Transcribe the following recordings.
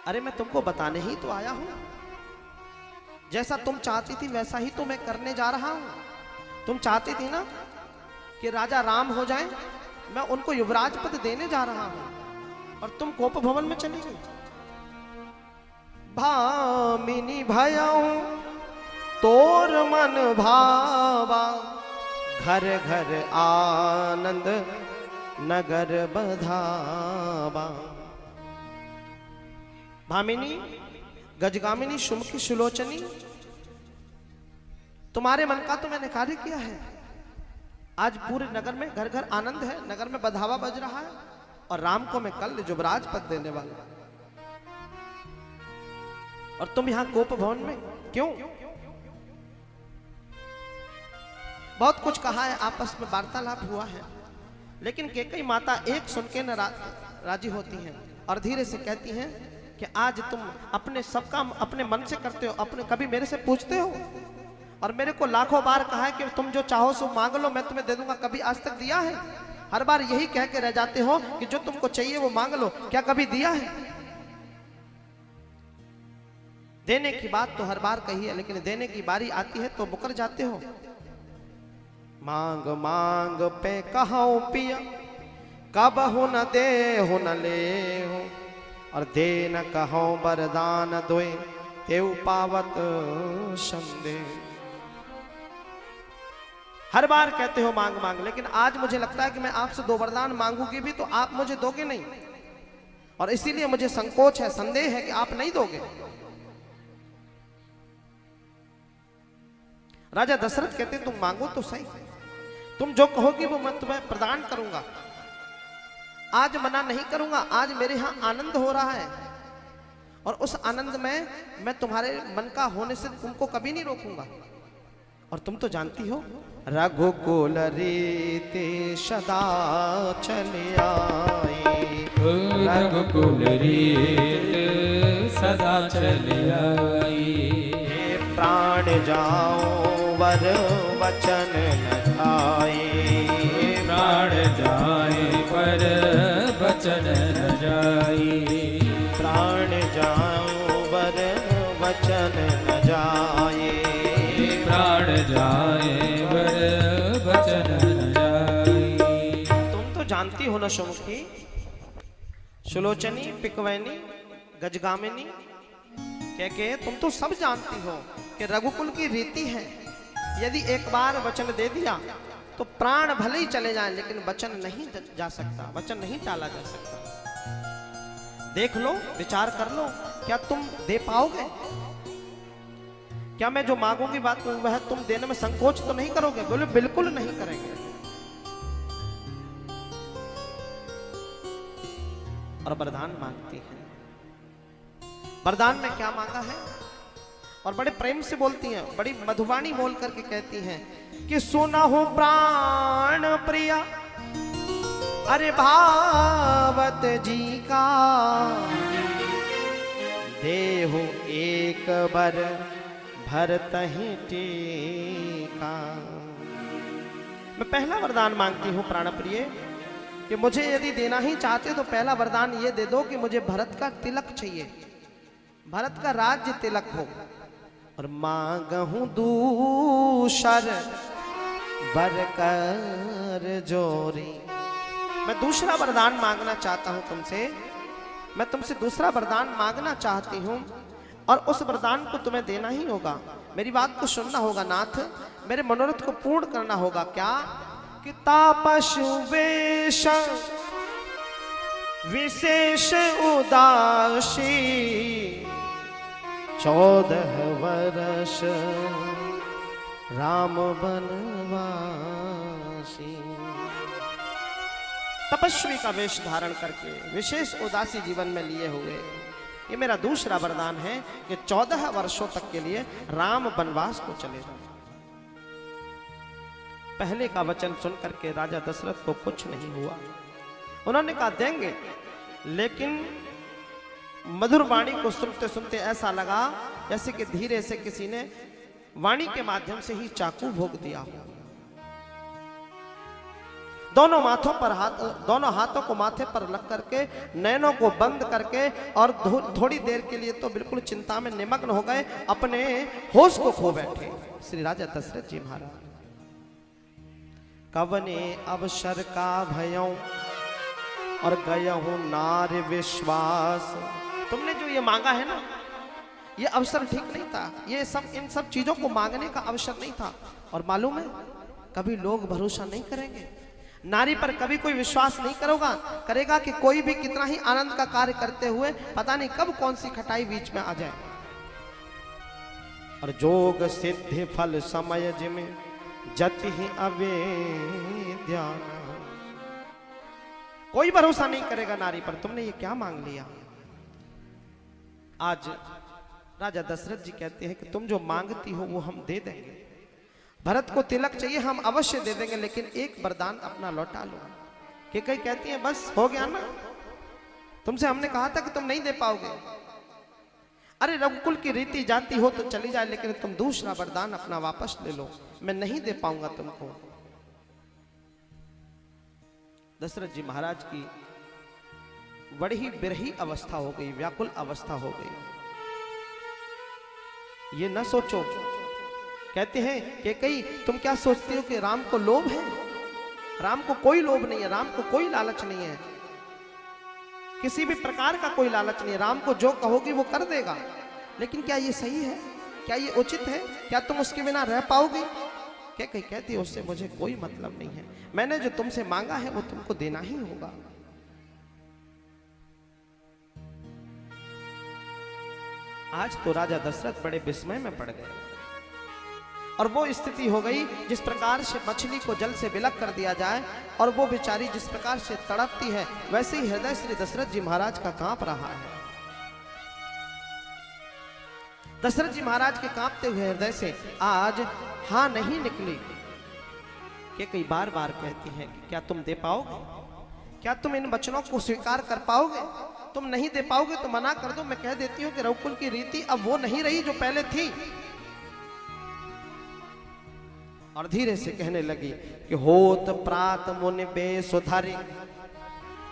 अरे मैं तुमको बताने ही तो आया हूं। जैसा तुम चाहती थी वैसा ही तो मैं करने जा रहा हूं। तुम चाहती थी ना कि राजा राम हो जाएं, मैं उनको युवराज पद देने जा रहा हूं और तुम कोप भवन में चली गई। भामिनी भयऊ तोर मन भावा, घर घर आनंद नगर बधावा। भामिनी, गजगामिनी, शुम्की, सुलोचनी, तुम्हारे मन का तो मैंने कार्य किया है। आज पूरे नगर में घर घर आनंद है, नगर में बधावा बज रहा है और राम को मैं कल युवराज पद देने वाला। और तुम यहां कोप भवन में क्यों? बहुत कुछ कहा है, आपस में वार्तालाप हुआ है, लेकिन कैकेयी माता एक सुन के न राजी होती हैं और धीरे से कहती हैं कि आज तुम अपने सब काम अपने मन से करते हो, अपने कभी मेरे से पूछते हो? और मेरे को लाखों बार कहा है कि तुम जो चाहो सो मांग लो, मैं तुम्हें दे दूंगा। कभी आज तक दिया है? हर बार यही कह के रह जाते हो कि जो तुमको चाहिए वो मांग लो। क्या कभी दिया है? देने की बात तो हर बार कही है, लेकिन देने की बारी आती है तो मुकर जाते हो। मांग मांग पे कहो पिया, कब हो न दे हो न ले हो, और दे न कहो वरदान दोए, तेऊ पावत संदेह। हर बार कहते हो मांग मांग, लेकिन आज मुझे लगता है कि मैं आपसे 2 वरदान मांगूंगी भी तो आप मुझे दोगे नहीं, और इसीलिए मुझे संकोच है, संदेह है कि आप नहीं दोगे। राजा दशरथ कहते तुम मांगो तो सही, तुम जो कहोगी वो मैं तुम्हें प्रदान करूंगा। आज मना नहीं करूंगा। आज मेरे यहां आनंद हो रहा है और उस आनंद में मैं तुम्हारे मन का होने से तुमको कभी नहीं रोकूंगा। और तुम तो जानती हो रघुकुल रीति सदा चली आई, रघुकुल रीति सदा चली आई। प्राण जाओ वर वचन न जाए, प्राण जाए पर वचन न जाए। प्राण जाओ वर वचन न जाए, प्राण जाए वर वचन न जाए। तुम तो जानती हो ना सुमुखी, सुलोचनी, पिकवैनी, गजगामिनी, क्या तुम तो सब जानती हो कि रघुकुल की रीति है, यदि एक बार वचन दे दिया तो प्राण भले ही चले जाएं, लेकिन वचन नहीं जा सकता, वचन नहीं टाला जा सकता। देख लो, विचार कर लो, क्या तुम दे पाओगे? क्या मैं जो मांगूंगी बात वह तुम देने में संकोच तो नहीं करोगे? बोले बिल्कुल नहीं करेंगे। और वरदान मांगती है। वरदान में क्या मांगा है? और बड़े प्रेम से बोलती हैं, बड़ी मधुवाणी बोल करके कहती हैं कि सुनहु प्राण प्रिया, अरे भावत जी का, देहु एक बर भरतहि टीका। मैं पहला वरदान मांगती हूं प्राण प्रिय कि मुझे यदि देना ही चाहते तो पहला वरदान ये दे दो कि मुझे भरत का तिलक चाहिए, भरत का राज्य तिलक हो। और मांगहूं दूसर वर कर जोरी, मैं दूसरा वरदान मांगना चाहता हूं तुमसे, मैं तुमसे दूसरा वरदान मांगना चाहती हूं और उस वरदान को तुम्हें देना ही होगा। मेरी बात को सुनना होगा नाथ, मेरे मनोरथ को पूर्ण करना होगा। क्या कि तापसु वेश विशेष उदासी, 14 वर्ष राम बनवासी। तपस्वी का वेश धारण करके विशेष उदासी जीवन में लिए हुए, ये मेरा दूसरा वरदान है कि 14 वर्षों तक के लिए राम वनवास को चले जाए। पहले का वचन सुन करके राजा दशरथ को कुछ नहीं हुआ। उन्होंने कहा देंगे, लेकिन मधुर वाणी को सुनते सुनते ऐसा लगा जैसे कि धीरे से किसी ने वाणी के माध्यम से ही चाकू भोग दिया हो। दोनों हाथों को माथे पर रख करके नैनों को बंद करके और थोड़ी देर के लिए तो बिल्कुल चिंता में निमग्न हो गए, अपने होश को खो बैठे श्री राजा दशरथ जी महाराज। कवने अवसर का भयों और गयहूं नार विश्वास। तुमने जो ये मांगा है ना, ये अवसर ठीक नहीं था, ये सब इन सब चीजों को मांगने का अवसर नहीं था। और मालूम है, कभी लोग भरोसा नहीं करेंगे, नारी पर कभी कोई विश्वास नहीं करेगा कि कोई भी कितना ही आनंद का कार्य करते हुए पता नहीं कब कौन सी खटाई बीच में आ जाए। और जोग सिद्धि फल समय जिमे जति ही अवेद्या। कोई भरोसा नहीं करेगा नारी पर। तुमने ये क्या मांग लिया? आज राजा दशरथ जी कहते हैं कि तुम जो मांगती हो वो हम दे देंगे। भरत को तिलक चाहिए, हम अवश्य दे देंगे, लेकिन एक वरदान अपना लौटा लो। कि कई कहती हैं बस हो गया ना, तुमसे हमने कहा था कि तुम नहीं दे पाओगे। अरे रघुकुल की रीति जाती हो तो चली जाए, लेकिन तुम दूसरा वरदान अपना वापस ले लो, मैं नहीं दे पाऊंगा तुमको। दशरथ जी महाराज की बड़ी ही बिरही अवस्था हो गई, व्याकुल अवस्था हो गई। ये न सोचो, कहते हैं कि कई तुम क्या सोचती हो कि राम को लोभ है? राम को कोई लोभ नहीं है, राम को कोई लालच नहीं है, किसी भी प्रकार का कोई लालच नहीं है। राम को जो कहोगी वो कर देगा। लेकिन क्या ये सही है? क्या ये उचित है? क्या तुम उसके बिना रह पाओगे? क्या कहीं कहती है उससे मुझे कोई मतलब नहीं है, मैंने जो तुमसे मांगा है वो तुमको देना ही होगा। आज तो राजा दशरथ बड़े विस्मय में पड़ गए और वो स्थिति हो गई जिस प्रकार से मछली को जल से विलक कर दिया जाए और वो बेचारी जिस प्रकार से तड़पती है, वैसे ही हृदय श्री दशरथ जी महाराज का कांप रहा है। दशरथ जी महाराज के कांपते हुए हृदय से आज हाँ नहीं निकली कि कई बार बार कहती है कि क्या तुम दे पाओगे? क्या तुम इन वचनों को स्वीकार कर पाओगे? तुम नहीं दे पाओगे तो मना कर दो। मैं कह देती हूँ कि रघुकुल की रीति अब वो नहीं रही जो पहले थी। और धीरे से कहने लगी कि होत प्रात मुनि बेसुधारी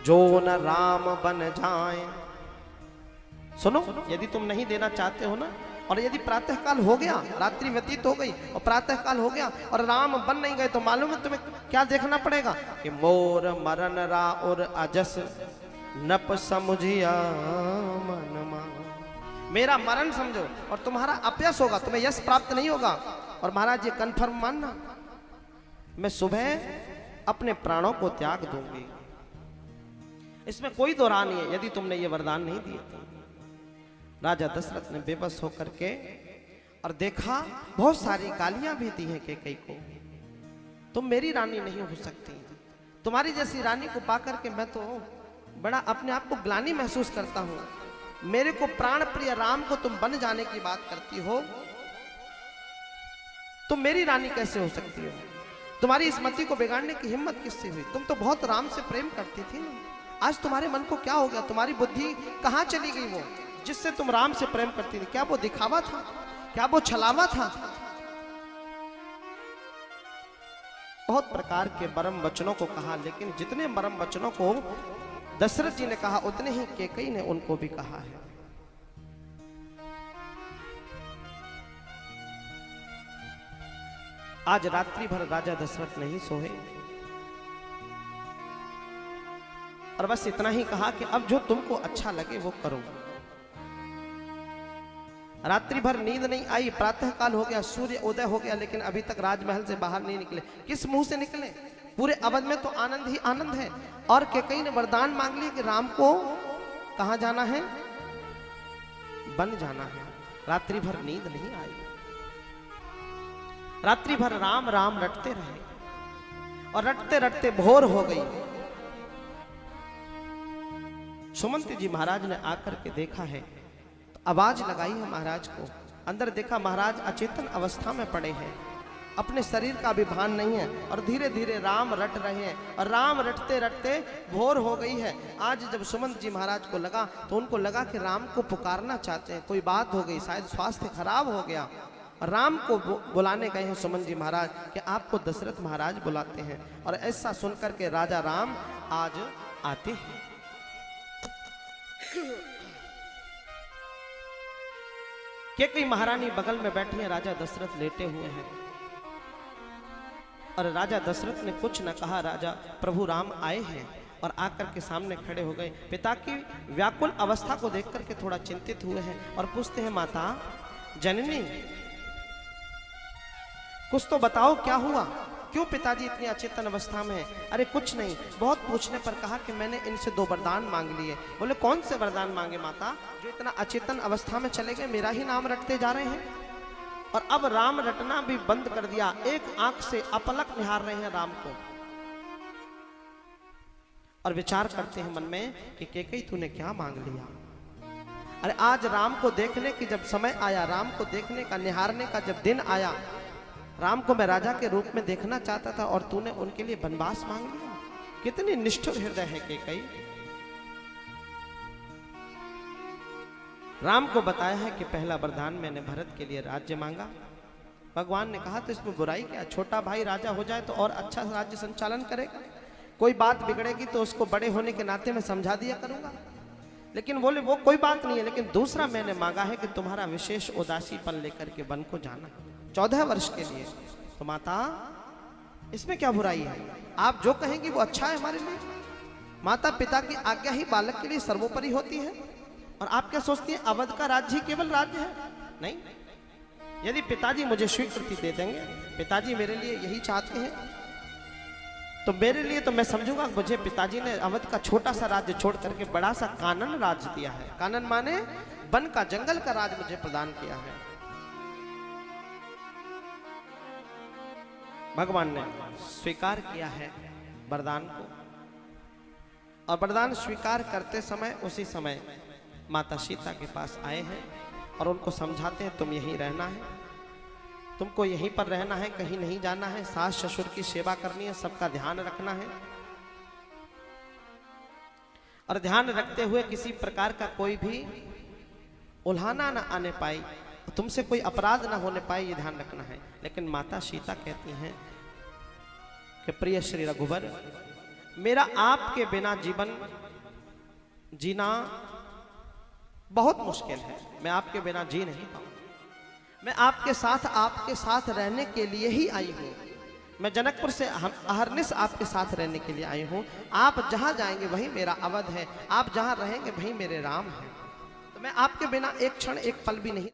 जो न राम बन जाए। सुनो, यदि तुम नहीं देना चाहते हो ना, और यदि प्रातः काल हो गया, रात्रि व्यतीत हो गई और प्रातः काल हो गया और राम बन नहीं गए, तो मालूम है तुम्हें क्या देखना पड़ेगा कि मोर मरण रा और अजस नप समझिया मनमा। मेरा मरण समझो और तुम्हारा अपयश होगा, तुम्हें यश प्राप्त नहीं होगा। और महाराज ये कन्फर्म मानना, मैं सुबह अपने प्राणों को त्याग दूंगी, इसमें कोई दो राय नहीं है, यदि तुमने ये वरदान नहीं दिए तो। राजा दशरथ ने बेबस होकर के और देखा, बहुत सारी गालियां भी दी हैं कैकेयी को। तुम मेरी रानी नहीं हो सकती, तुम्हारी जैसी रानी को पाकर के मैं तो बड़ा अपने आप को ग्लानि महसूस करता हूं। मेरे को प्राण प्रिय राम को तुम बन जाने की बात करती हो, तुम मेरी रानी कैसे हो सकती हो? तुम्हारी इस मति को बिगाड़ने की हिम्मत किससे हुई? तुम तो बहुत राम से प्रेम करती थी ना, आज तुम्हारे मन को क्या हो गया? तुम्हारी बुद्धि कहां चली गई? वो जिससे तुम राम से प्रेम करती थी, क्या वो दिखावा था? क्या वो छलावा था? बहुत प्रकार के मरम वचनों को कहा, लेकिन जितने मरम वचनों को दशरथ जी ने कहा उतने ही कैकेयी ने उनको भी कहा है। आज रात्रि भर राजा दशरथ नहीं सोए और बस इतना ही कहा कि अब जो तुमको अच्छा लगे वो करो। रात्रि भर नींद नहीं आई, प्रातः काल हो गया, सूर्य उदय हो गया, लेकिन अभी तक राजमहल से बाहर नहीं निकले। किस मुंह से निकले? पूरे अवध में तो आनंद ही आनंद है। और कैकेयी ने वरदान मांग लिया कि राम को कहां जाना है? बन जाना है। रात्रि भर नींद नहीं आई, रात्रि भर राम राम रटते रहे और रटते रटते भोर हो गई। सुमंत जी महाराज ने आकर के देखा है, तो आवाज लगाई है महाराज को। अंदर देखा महाराज अचेतन अवस्था में पड़े हैं, अपने शरीर का भी भान नहीं है और धीरे धीरे राम रट रहे हैं और राम रटते रटते भोर हो गई है। आज जब सुमंत जी महाराज को लगा तो उनको लगा कि राम को पुकारना चाहते हैं, कोई बात हो गई, शायद स्वास्थ्य खराब हो गया। राम को बुलाने गए हैं सुमन जी महाराज कि आपको दशरथ महाराज बुलाते हैं। और ऐसा सुनकर के राजा राम आज आते हैं। कैकेयी महारानी बगल में बैठी है, राजा दशरथ लेटे हुए हैं। और राजा दशरथ ने कुछ न कहा, राजा प्रभु राम आए हैं और आकर के सामने खड़े हो गए। पिता की व्याकुल अवस्था को देख करके थोड़ा चिंतित हुए हैं और पूछते हैं, माता जननी कुछ तो बताओ, क्या हुआ, क्यों पिताजी इतनी अचेतन अवस्था में है? अरे कुछ नहीं, बहुत पूछने पर कहा कि मैंने इनसे 2 वरदान मांग लिए। बोले कौन से वरदान मांगे माता, जो इतना अचेतन अवस्था में चले गए, मेरा ही नाम रटते जा रहे हैं? और अब राम रटना भी बंद कर दिया, एक आंख से अपलक निहार रहे हैं राम को और विचार करते हैं मन में कि कैकेयी तूने क्या मांग लिया। अरे आज राम को देखने की जब समय आया, राम को देखने का, निहारने का जब दिन आया, राम को मैं राजा के रूप में देखना चाहता था और तूने उनके लिए वनवास मांग लिया। कितनी निष्ठुर हृदय है कैकेयी। राम को बताया है कि पहला वरदान मैंने भरत के लिए राज्य मांगा। भगवान ने कहा तो इसमें बुराई क्या, छोटा भाई राजा हो जाए तो और अच्छा राज्य संचालन करेगा। कोई बात बिगड़ेगी तो उसको बड़े होने के नाते में समझा दिया करूंगा। लेकिन बोले वो कोई बात नहीं है, लेकिन दूसरा मैंने मांगा है कि तुम्हारा विशेष उदासीपन लेकर के वन को जाना 14 वर्ष के लिए। तो माता इसमें क्या बुराई है, आप जो कहेंगी वो अच्छा है हमारे लिए। माता पिता की आज्ञा ही बालक के लिए सर्वोपरि होती है। और आप क्या सोचती हैं अवध का राज्य ही केवल राज्य है? नहीं, यदि पिताजी मुझे स्वीकृति दे देंगे, पिताजी मेरे लिए यही चाहते हैं, तो मेरे लिए तो मैं समझूंगा मुझे पिताजी ने अवध का छोटा सा राज्य छोड़ करके बड़ा सा कानन राज्य दिया है। कानन माने वन का, जंगल का राज मुझे प्रदान किया है। भगवान ने स्वीकार किया है वरदान को। और वरदान स्वीकार करते समय उसी समय माता सीता के पास आए हैं और उनको समझाते हैं तुम यहीं रहना है, तुमको यहीं पर रहना है, कहीं नहीं जाना है, सास ससुर की सेवा करनी है, सबका ध्यान रखना है। और ध्यान रखते हुए किसी प्रकार का कोई भी उल्हाना ना आने पाए, तुमसे कोई अपराध ना होने पाए, ये ध्यान रखना है। लेकिन माता सीता कहती हैं कि प्रिय श्री रघुवर, मेरा आपके बिना जीवन जीना बहुत मुश्किल है, मैं आपके बिना जी नहीं पाऊंगा। मैं आपके साथ रहने के लिए ही आई हूँ। मैं जनकपुर से अहरनिश आपके साथ रहने के लिए आई हूँ। आप जहाँ जाएंगे वही मेरा अवध है, आप जहाँ रहेंगे वही मेरे राम हैं। तो मैं आपके बिना एक क्षण एक पल भी नहीं